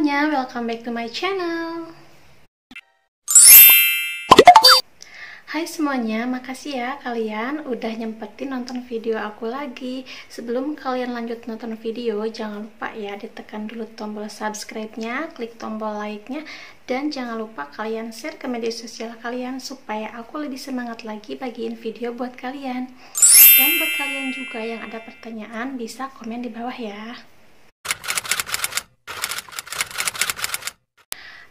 semuanya, welcome back to my channel. Hai semuanya, makasih ya kalian udah nyempetin nonton video aku lagi. Sebelum kalian lanjut nonton video, jangan lupa ya ditekan dulu tombol subscribe-nya, klik tombol like-nya, dan jangan lupa kalian share ke media sosial kalian supaya aku lebih semangat lagi bagiin video buat kalian. Dan buat kalian juga yang ada pertanyaan bisa komen di bawah ya.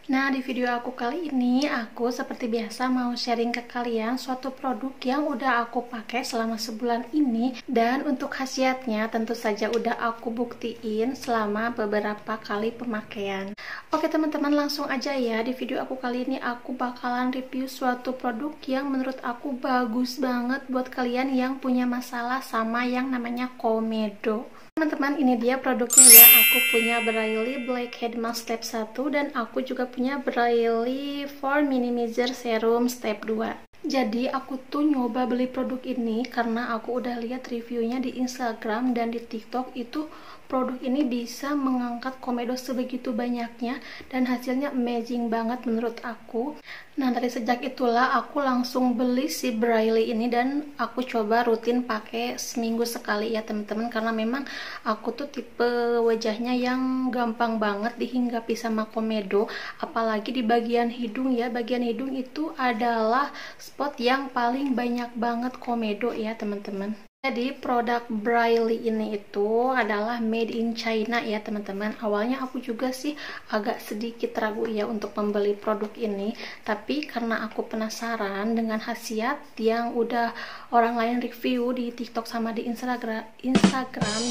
Nah, di video aku kali ini, aku seperti biasa mau sharing ke kalian suatu produk yang udah aku pakai selama sebulan ini. Dan untuk khasiatnya tentu saja udah aku buktiin selama beberapa kali pemakaian. Oke teman-teman, langsung aja ya. Di video aku kali ini aku bakalan review suatu produk yang menurut aku bagus banget buat kalian yang punya masalah sama yang namanya komedo. Teman-teman, ini dia produknya ya. Aku punya Brightly Blackhead Mask Step 1 dan aku juga punya Brightly for Minimizer Serum Step 2. Jadi aku tuh nyoba beli produk ini karena aku udah lihat reviewnya di Instagram dan di TikTok. Itu produk ini bisa mengangkat komedo sebegitu banyaknya dan hasilnya amazing banget menurut aku. Nah, dari sejak itulah aku langsung beli si Brightly ini dan aku coba rutin pakai seminggu sekali ya teman-teman, karena memang aku tuh tipe wajahnya yang gampang banget dihinggapi sama komedo, apalagi di bagian hidung ya. Bagian hidung itu adalah spot yang paling banyak banget komedo ya teman-teman. Jadi produk Brightly ini itu adalah made in China ya teman-teman. Awalnya aku juga sih agak sedikit ragu ya untuk membeli produk ini, tapi karena aku penasaran dengan khasiat yang udah orang lain review di TikTok sama di Instagram,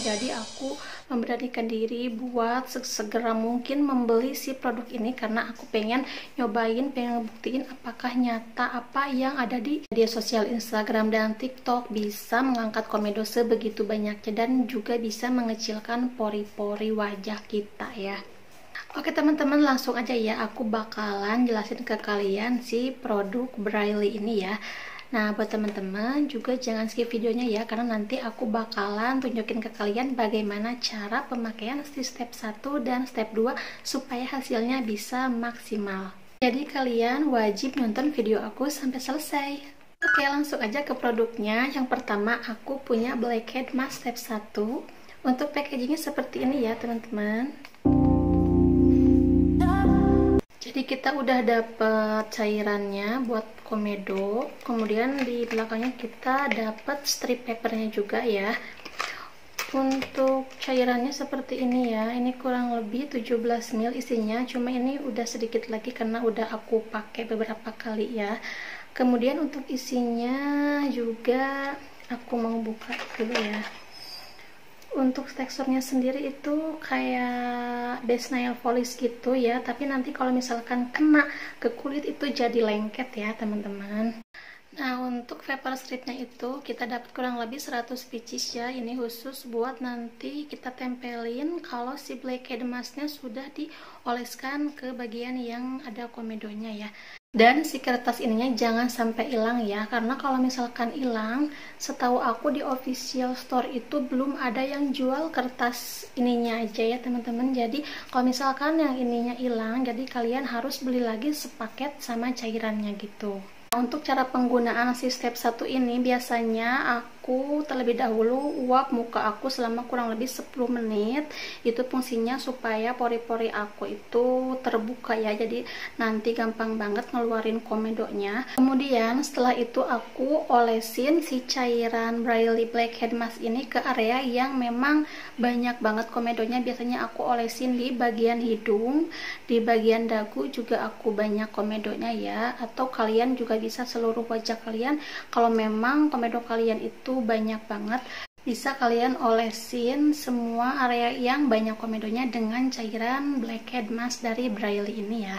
jadi aku memberanikan diri buat segera mungkin membeli si produk ini karena aku pengen nyobain, pengen buktiin apakah nyata apa yang ada di media sosial Instagram dan TikTok bisa mengangkat komedo sebegitu banyaknya dan juga bisa mengecilkan pori-pori wajah kita ya. Oke teman-teman, langsung aja ya aku bakalan jelasin ke kalian si produk Brightly ini ya. Nah, buat teman-teman juga jangan skip videonya ya, karena nanti aku bakalan tunjukin ke kalian bagaimana cara pemakaian si step 1 dan step 2 supaya hasilnya bisa maksimal. Jadi kalian wajib nonton video aku sampai selesai. Oke, langsung aja ke produknya. Yang pertama aku punya Blackhead Mask Step 1. Untuk packagingnya seperti ini ya teman-teman. Jadi kita udah dapet cairannya buat komedo, kemudian di belakangnya kita dapet strip papernya juga ya. Untuk cairannya seperti ini ya, ini kurang lebih 17 ml isinya, cuma ini udah sedikit lagi karena udah aku pakai beberapa kali ya. Kemudian untuk isinya juga aku mau buka dulu ya. Untuk teksturnya sendiri itu kayak base nail polish gitu ya, tapi nanti kalau misalkan kena ke kulit itu jadi lengket ya teman-teman. Nah, untuk vapor stripnya itu kita dapat kurang lebih 100 pieces ya. Ini khusus buat nanti kita tempelin kalau si blackhead masknya sudah dioleskan ke bagian yang ada komedonya ya. Dan si kertas ininya jangan sampai hilang ya, karena kalau misalkan hilang, setahu aku di official store itu belum ada yang jual kertas ininya aja ya teman-teman. Jadi kalau misalkan yang ininya hilang, jadi kalian harus beli lagi sepaket sama cairannya gitu. Untuk cara penggunaan si step 1 ini, biasanya aku terlebih dahulu uap muka aku selama kurang lebih 10 menit. Itu fungsinya supaya pori-pori aku itu terbuka ya, jadi nanti gampang banget ngeluarin komedonya. Kemudian setelah itu aku olesin si cairan Brightly Blackhead Mask ini ke area yang memang banyak banget komedonya. Biasanya aku olesin di bagian hidung, di bagian dagu juga aku banyak komedonya ya, atau kalian juga bisa seluruh wajah kalian. Kalau memang komedo kalian itu banyak banget, bisa kalian olesin semua area yang banyak komedonya dengan cairan Blackhead Mask dari Brightly ini ya.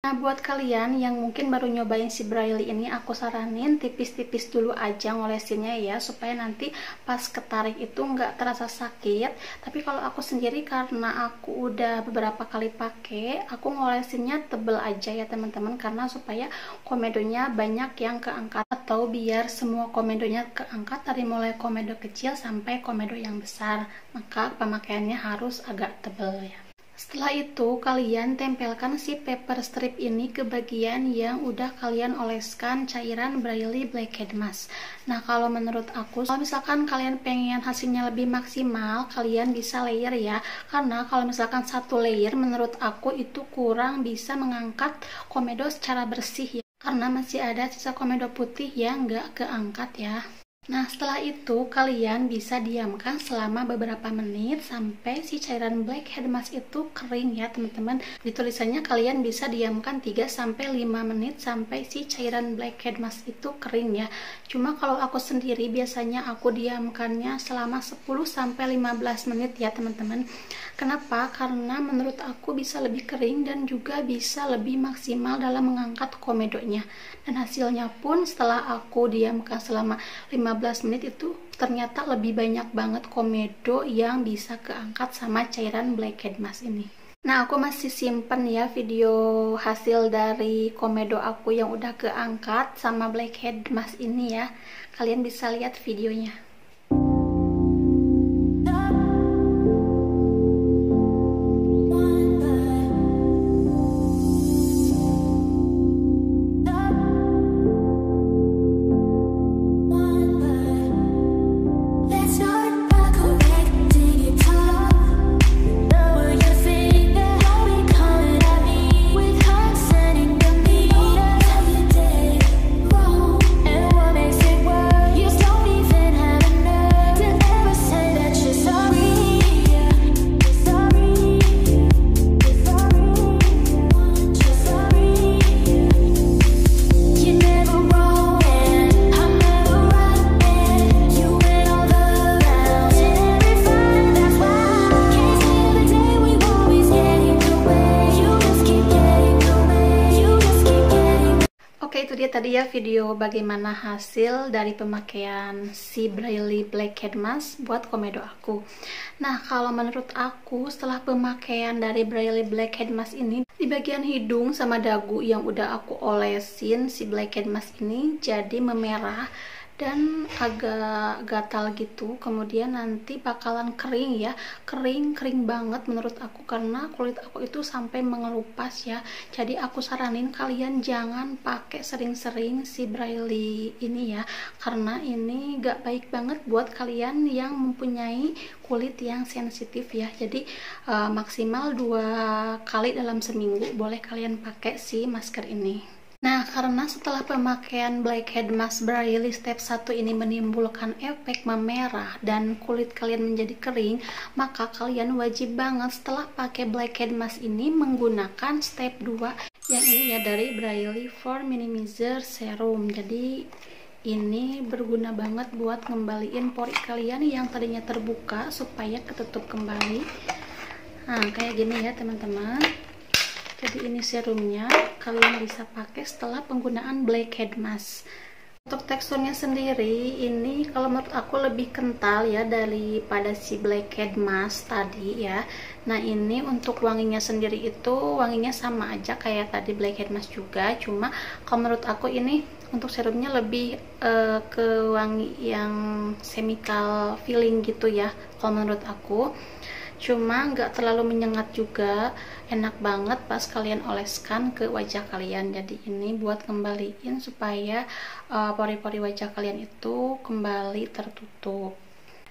Nah, buat kalian yang mungkin baru nyobain si Brightly ini, aku saranin tipis-tipis dulu aja ngolesinnya ya, supaya nanti pas ketarik itu nggak terasa sakit. Tapi kalau aku sendiri, karena aku udah beberapa kali pakai, aku ngolesinnya tebel aja ya teman-teman, karena supaya komedonya banyak yang keangkat, atau biar semua komedonya keangkat dari mulai komedo kecil sampai komedo yang besar, maka pemakaiannya harus agak tebel ya. Setelah itu kalian tempelkan si paper strip ini ke bagian yang udah kalian oleskan cairan Brightly Blackhead Mask. Nah, kalau menurut aku, kalau misalkan kalian pengen hasilnya lebih maksimal, kalian bisa layer ya. Karena kalau misalkan satu layer menurut aku itu kurang bisa mengangkat komedo secara bersih ya. Karena masih ada sisa komedo putih yang nggak keangkat ya. Nah, setelah itu kalian bisa diamkan selama beberapa menit sampai si cairan blackhead mask itu kering ya teman-teman. Di tulisannya kalian bisa diamkan 3-5 menit sampai si cairan blackhead mask itu kering ya. Cuma kalau aku sendiri biasanya aku diamkannya selama 10-15 menit ya teman-teman. Kenapa? Karena menurut aku bisa lebih kering dan juga bisa lebih maksimal dalam mengangkat komedonya. Dan hasilnya pun setelah aku diamkan selama 15 menit itu ternyata lebih banyak banget komedo yang bisa keangkat sama cairan blackhead mask ini. Nah, aku masih simpen ya video hasil dari komedo aku yang udah keangkat sama blackhead mask ini ya. Kalian bisa lihat videonya. Itu dia tadi ya video bagaimana hasil dari pemakaian si Brightly Blackhead Mask buat komedo aku. Nah, kalau menurut aku setelah pemakaian dari Brightly Blackhead Mask ini, di bagian hidung sama dagu yang udah aku olesin si Blackhead Mask ini jadi memerah dan agak gatal gitu. Kemudian nanti bakalan kering ya, kering banget menurut aku karena kulit aku itu sampai mengelupas ya. Jadi aku saranin kalian jangan pakai sering-sering si Brightly ini ya, karena ini gak baik banget buat kalian yang mempunyai kulit yang sensitif ya. Jadi maksimal 2 kali dalam seminggu boleh kalian pakai si masker ini. Nah, karena setelah pemakaian Blackhead Mask Brightly step 1 ini menimbulkan efek memerah dan kulit kalian menjadi kering, maka kalian wajib banget setelah pakai Blackhead Mask ini menggunakan step 2 yang ini ya, dari Brightly Pore Minimizer Serum. Jadi ini berguna banget buat ngembaliin pori kalian yang tadinya terbuka supaya ketutup kembali. Nah, kayak gini ya teman-teman. Jadi ini serumnya kalian bisa pakai setelah penggunaan Blackhead Mask. Untuk teksturnya sendiri ini kalau menurut aku lebih kental ya daripada si Blackhead Mask tadi ya. Nah, ini untuk wanginya sendiri itu wanginya sama aja kayak tadi Blackhead Mask juga, cuma kalau menurut aku ini untuk serumnya lebih ke wangi yang chemical feeling gitu ya kalau menurut aku. Cuma nggak terlalu menyengat juga, enak banget pas kalian oleskan ke wajah kalian. Jadi ini buat kembaliin supaya pori-pori wajah kalian itu kembali tertutup.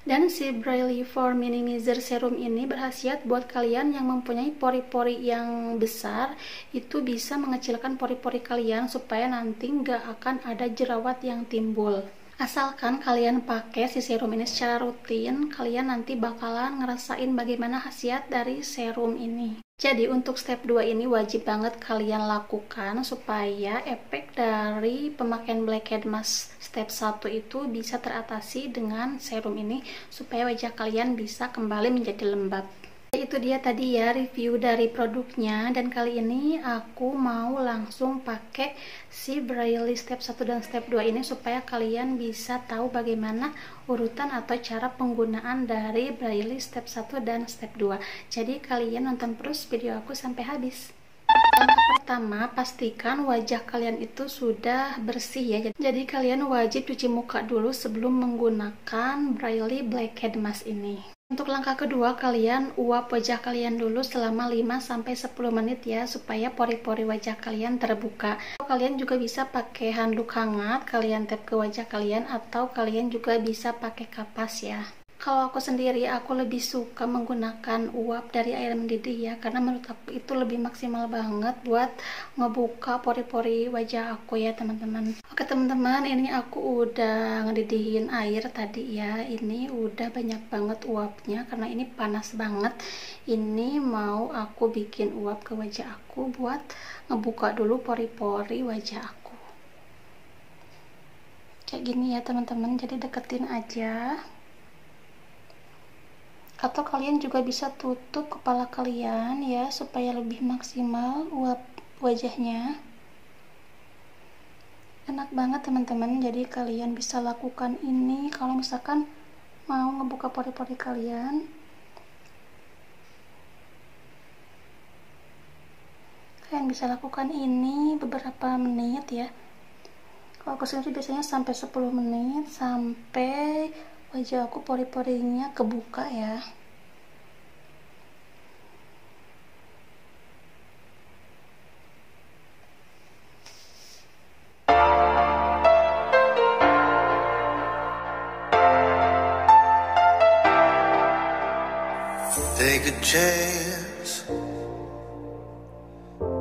Dan si Brightly Pore Minimizer Serum ini berkhasiat buat kalian yang mempunyai pori-pori yang besar, itu bisa mengecilkan pori-pori kalian supaya nanti nggak akan ada jerawat yang timbul. Asalkan kalian pakai si serum ini secara rutin, kalian nanti bakalan ngerasain bagaimana khasiat dari serum ini. Jadi untuk step 2 ini wajib banget kalian lakukan supaya efek dari pemakaian Blackhead Mask step 1 itu bisa teratasi dengan serum ini supaya wajah kalian bisa kembali menjadi lembab. Itu dia tadi ya review dari produknya, dan kali ini aku mau langsung pakai si Brightly step 1 dan step 2 ini supaya kalian bisa tahu bagaimana urutan atau cara penggunaan dari Brightly step 1 dan step 2. Jadi kalian nonton terus video aku sampai habis. Langkah pertama, pastikan wajah kalian itu sudah bersih ya. Jadi kalian wajib cuci muka dulu sebelum menggunakan Brightly Blackhead Mask ini. Untuk langkah kedua, kalian uap wajah kalian dulu selama 5-10 menit ya, supaya pori-pori wajah kalian terbuka. Kalian juga bisa pakai handuk hangat, kalian tap ke wajah kalian, atau kalian juga bisa pakai kapas ya. Kalau aku sendiri, aku lebih suka menggunakan uap dari air mendidih ya, karena menurut aku itu lebih maksimal banget buat ngebuka pori-pori wajah aku ya teman-teman. Oke teman-teman, ini aku udah ngedidihin air tadi ya. Ini udah banyak banget uapnya karena ini panas banget. Ini mau aku bikin uap ke wajah aku buat ngebuka dulu pori-pori wajah aku. Kayak gini ya teman-teman, jadi deketin aja. Atau kalian juga bisa tutup kepala kalian ya, supaya lebih maksimal uap wajahnya. Enak banget teman-teman, jadi kalian bisa lakukan ini kalau misalkan mau ngebuka pori-pori kalian. Kalian bisa lakukan ini beberapa menit ya. Kalau aku sendiri biasanya sampai 10 menit, sampai wajah aku pori-porinya kebuka ya. Take a chance,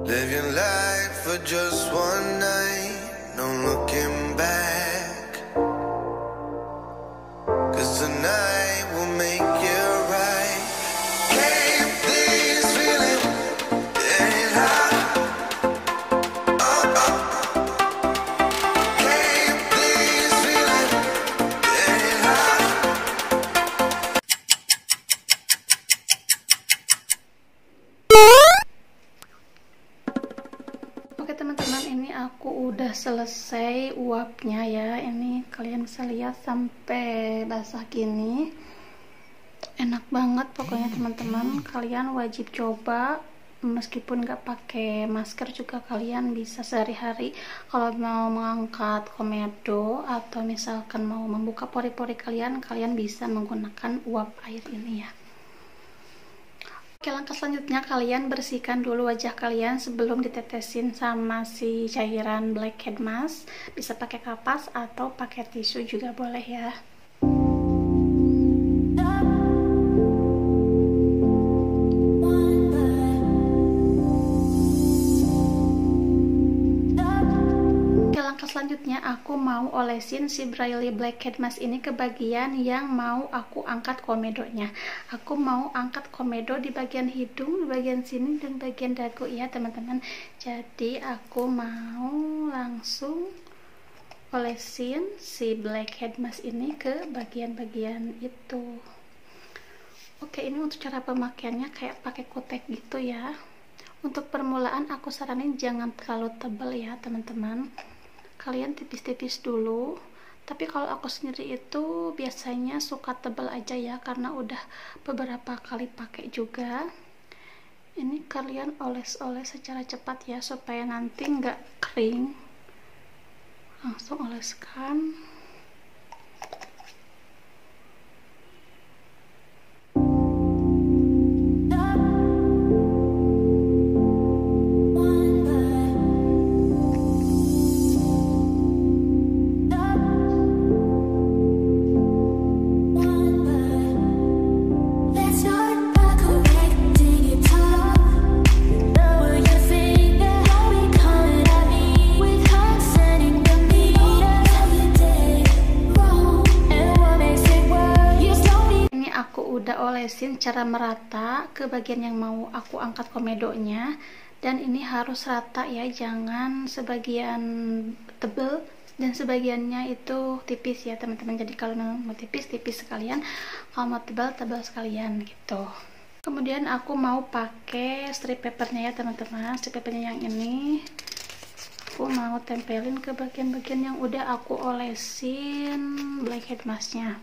live your life for just one night, no looking back, 'cause tonight will make you right. Keep this feeling, getting hot. Oh, oh. Keep this feeling, getting hot. Oke teman-teman, ini aku udah selesai uapnya ya. Ini kalian bisa lihat sampai basah gini. Enak banget pokoknya teman-teman. Kalian wajib coba, meskipun nggak pakai masker juga kalian bisa sehari-hari. Kalau mau mengangkat komedo atau misalkan mau membuka pori-pori kalian, kalian bisa menggunakan uap air ini ya. Oke, langkah selanjutnya kalian bersihkan dulu wajah kalian sebelum ditetesin sama si cairan blackhead mask. Bisa pakai kapas atau pakai tisu juga boleh ya. Selanjutnya aku mau olesin si Brightly Blackhead Mask ini ke bagian yang mau aku angkat komedonya. Aku mau angkat komedo di bagian hidung, di bagian sini, dan bagian dagu ya teman-teman. Jadi aku mau langsung olesin si Blackhead Mask ini ke bagian-bagian itu. Oke, ini untuk cara pemakaiannya kayak pakai kutek gitu ya. Untuk permulaan aku saranin jangan terlalu tebal ya teman-teman. Kalian tipis-tipis dulu, tapi kalau aku sendiri itu biasanya suka tebal aja ya, karena udah beberapa kali pakai juga. Ini kalian oles-oles secara cepat ya, supaya nanti nggak kering. Langsung oleskan. Udah olesin secara merata ke bagian yang mau aku angkat komedonya, dan ini harus rata ya, jangan sebagian tebel dan sebagiannya itu tipis ya teman-teman. Jadi kalau mau tipis sekalian, kalau mau tebal sekalian gitu. Kemudian aku mau pakai strip papernya ya teman-teman. Strip papernya yang ini aku mau tempelin ke bagian-bagian yang udah aku olesin blackhead masknya.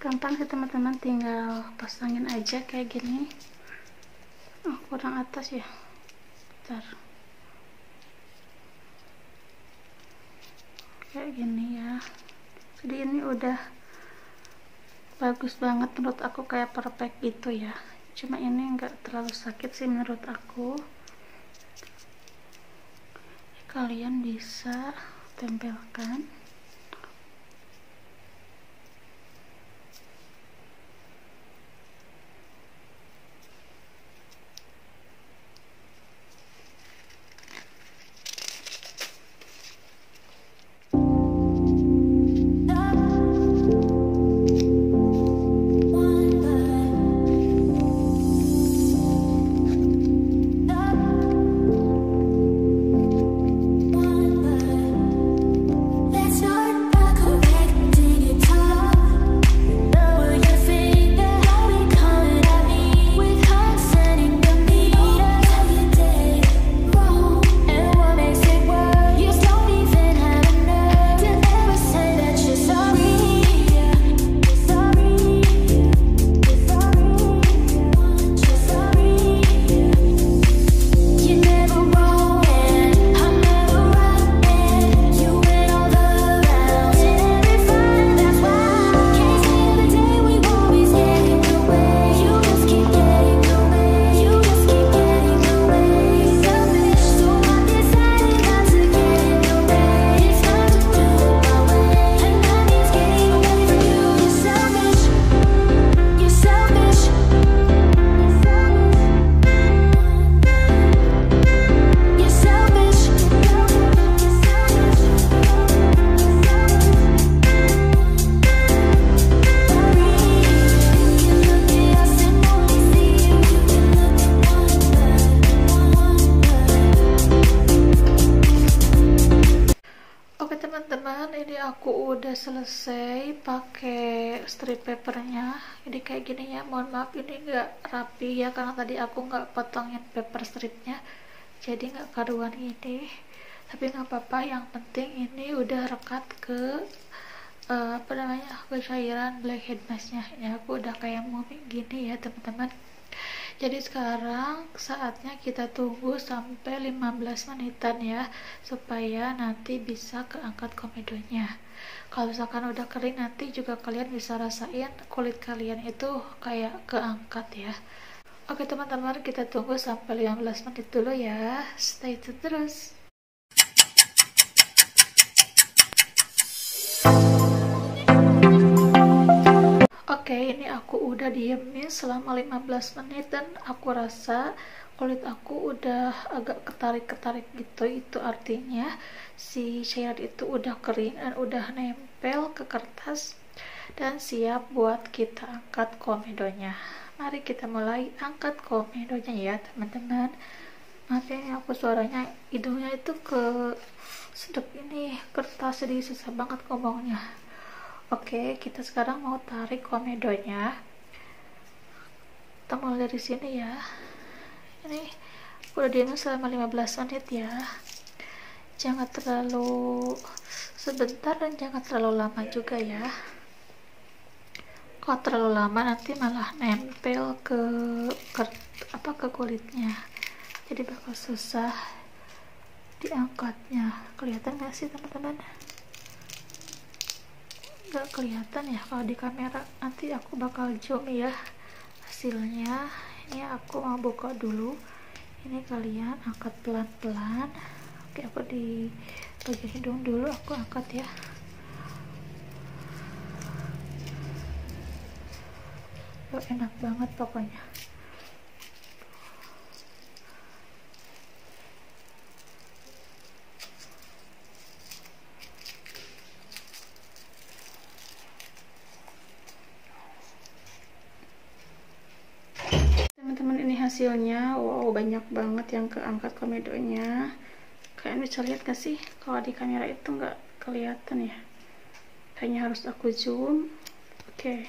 Gampang sih teman-teman, tinggal pasangin aja kayak gini. Kurang atas ya, bentar. Kayak gini ya. Jadi ini udah bagus banget menurut aku, kayak perfect gitu ya. Cuma ini enggak terlalu sakit sih menurut aku. Kalian bisa tempelkan. Oke teman-teman, ini aku udah selesai pakai strip papernya. Jadi kayak gini ya, mohon maaf ini nggak rapi ya, karena tadi aku nggak potongin paper stripnya, jadi nggak karuan ini. Tapi nggak apa-apa, yang penting ini udah rekat ke apa namanya, ke cairan blackhead masknya. Ya aku udah kayak mummy gini ya teman-teman. Jadi sekarang saatnya kita tunggu sampai 15 menitan ya, supaya nanti bisa keangkat komedonya. Kalau misalkan udah kering, nanti juga kalian bisa rasain kulit kalian itu kayak keangkat ya. Oke teman-teman, kita tunggu sampai 15 menit dulu ya. Stay tune terus. Oke, ini aku udah diemin selama 15 menit dan aku rasa kulit aku udah agak ketarik-ketarik gitu. Itu artinya si cairan itu udah kering dan udah nempel ke kertas dan siap buat kita angkat komedonya. Mari kita mulai angkat komedonya ya teman-teman. Maaf ya, aku suaranya hidungnya itu ke sedep ini kertas, jadi susah banget ngomongnya. Oke, kita sekarang mau tarik komedonya. Kita mulai dari sini ya. Ini udah diam selama 15 menit ya. Jangan terlalu sebentar dan jangan terlalu lama juga ya. Kalau terlalu lama nanti malah nempel ke kulitnya. Jadi bakal susah diangkatnya. Kelihatan gak sih teman-teman? Gak kelihatan ya kalau di kamera, nanti aku bakal zoom ya hasilnya. Ini aku mau buka dulu, ini kalian angkat pelan-pelan. Oke, aku di bagian hidung dulu aku angkat ya. Enak banget pokoknya. Teman-teman, ini hasilnya. Wow, banyak banget yang keangkat komedonya. Kalian bisa lihat gak sih? Kalau di kamera itu nggak kelihatan ya, kayaknya harus aku zoom. Oke.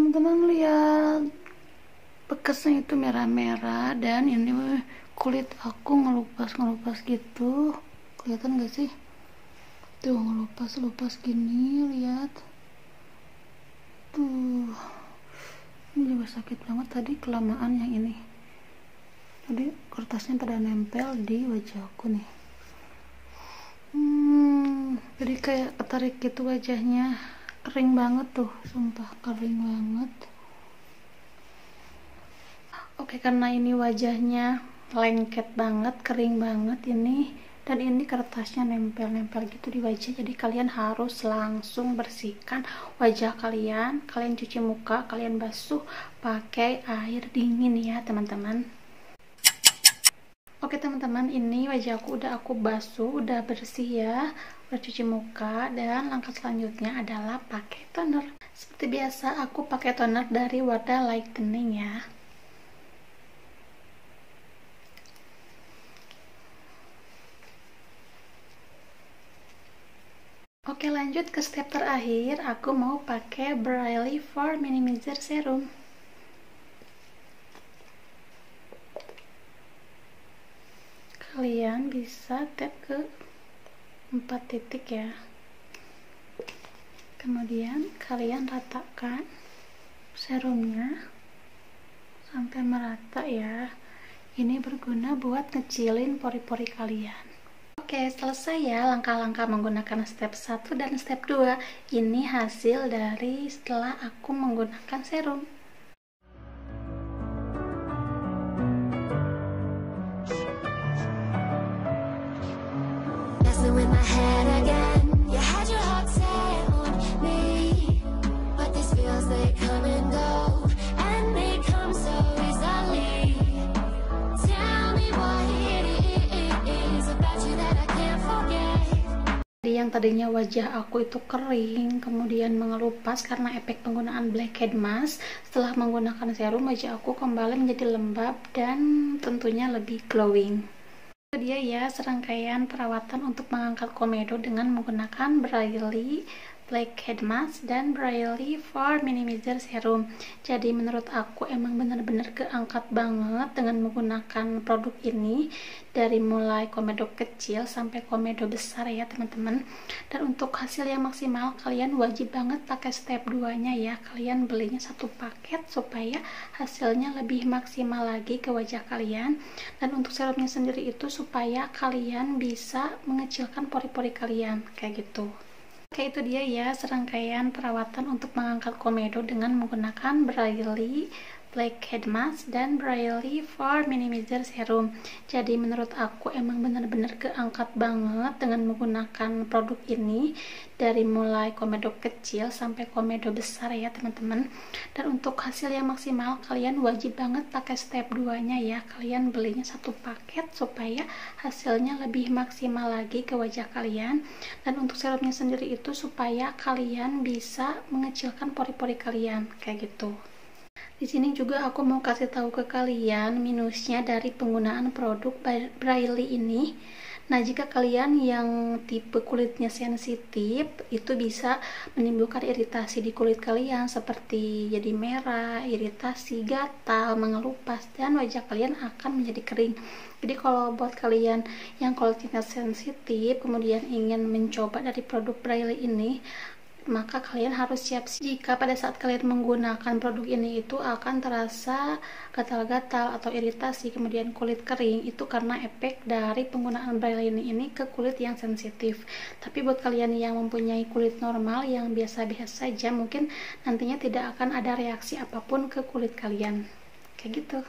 teman-teman lihat, bekasnya itu merah-merah, dan ini kulit aku ngelupas gitu, kelihatan gak sih? Tuh ngelupas gini, lihat tuh, ini juga sakit banget tadi, kelamaan yang ini. Jadi kertasnya pada nempel di wajah aku nih. Jadi kayak ketarik gitu wajahnya, kering banget tuh, sumpah kering banget. Oke, karena ini wajahnya lengket banget, kering banget ini, dan ini kertasnya nempel-nempel gitu di wajah, jadi kalian harus langsung bersihkan wajah kalian cuci muka, kalian basuh pakai air dingin ya teman-teman. Oke teman-teman, ini wajah aku udah aku basuh, udah bersih ya, udah cuci muka, dan langkah selanjutnya adalah pakai toner. Seperti biasa aku pakai toner dari Wardah Lightening ya. Oke, lanjut ke step terakhir, aku mau pakai Brightly for Minimizer Serum. Kalian bisa tap ke 4 titik ya, kemudian kalian ratakan serumnya sampai merata ya. Ini berguna buat ngecilin pori-pori kalian. Oke, selesai ya langkah-langkah menggunakan step 1 dan step 2. Ini hasil dari setelah aku menggunakan serum. In my head again, you had your heart set on me, but these feels they come and go, and they come so easily. Tell me what it is about you that I can't forget. Yang tadinya wajah aku itu kering, kemudian mengelupas karena efek penggunaan blackhead mask, setelah menggunakan serum wajah aku kembali menjadi lembab dan tentunya lebih glowing. Itu dia ya serangkaian perawatan untuk mengangkat komedo dengan menggunakan Brightly Blackhead Mask dan Brightly for Minimizer Serum. Jadi menurut aku emang bener-bener keangkat banget dengan menggunakan produk ini, dari mulai komedo kecil sampai komedo besar ya teman-teman. Dan untuk hasil yang maksimal kalian wajib banget pakai step 2 nya ya, kalian belinya satu paket supaya hasilnya lebih maksimal lagi ke wajah kalian. Dan untuk serumnya sendiri itu supaya kalian bisa mengecilkan pori-pori kalian kayak gitu. Oke, itu dia ya serangkaian perawatan untuk mengangkat komedo dengan menggunakan Brightly Blackhead Mask dan Brightly for Minimizer Serum. Jadi menurut aku emang bener-bener keangkat banget dengan menggunakan produk ini, dari mulai komedo kecil sampai komedo besar ya teman-teman. Dan untuk hasil yang maksimal kalian wajib banget pakai step 2 nya ya, kalian belinya satu paket supaya hasilnya lebih maksimal lagi ke wajah kalian. Dan untuk serumnya sendiri itu supaya kalian bisa mengecilkan pori-pori kalian kayak gitu. Di sini juga aku mau kasih tahu ke kalian minusnya dari penggunaan produk Brightly ini. Nah, jika kalian yang tipe kulitnya sensitif, itu bisa menimbulkan iritasi di kulit kalian seperti jadi merah, iritasi, gatal, mengelupas, dan wajah kalian akan menjadi kering. Jadi kalau buat kalian yang kulitnya sensitif kemudian ingin mencoba dari produk Brightly ini, maka kalian harus siap jika pada saat kalian menggunakan produk ini itu akan terasa gatal-gatal atau iritasi, kemudian kulit kering, itu karena efek dari penggunaan Brightly ini ke kulit yang sensitif. Tapi buat kalian yang mempunyai kulit normal yang biasa-biasa saja, mungkin nantinya tidak akan ada reaksi apapun ke kulit kalian kayak gitu.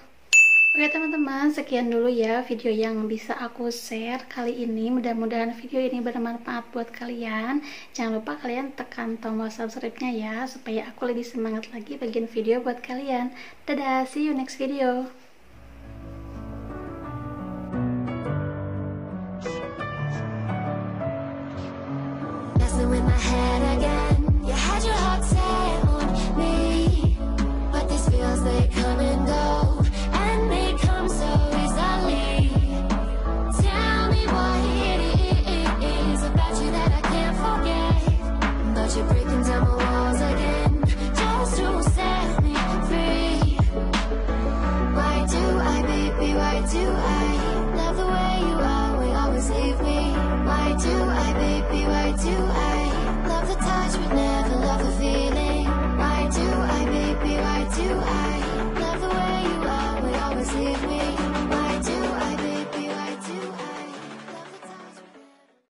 Oke teman-teman, sekian dulu ya video yang bisa aku share kali ini. Mudah-mudahan video ini bermanfaat buat kalian. Jangan lupa kalian tekan tombol subscribe-nya ya, supaya aku lebih semangat lagi bikin video buat kalian. Dadah, see you next video. In my head again, you had your heart set on me, but these feels they come and go, and they come so easily. Tell me what it is about you that I can't forget, but you're breaking down my walls again, just to set do. I love the touch, but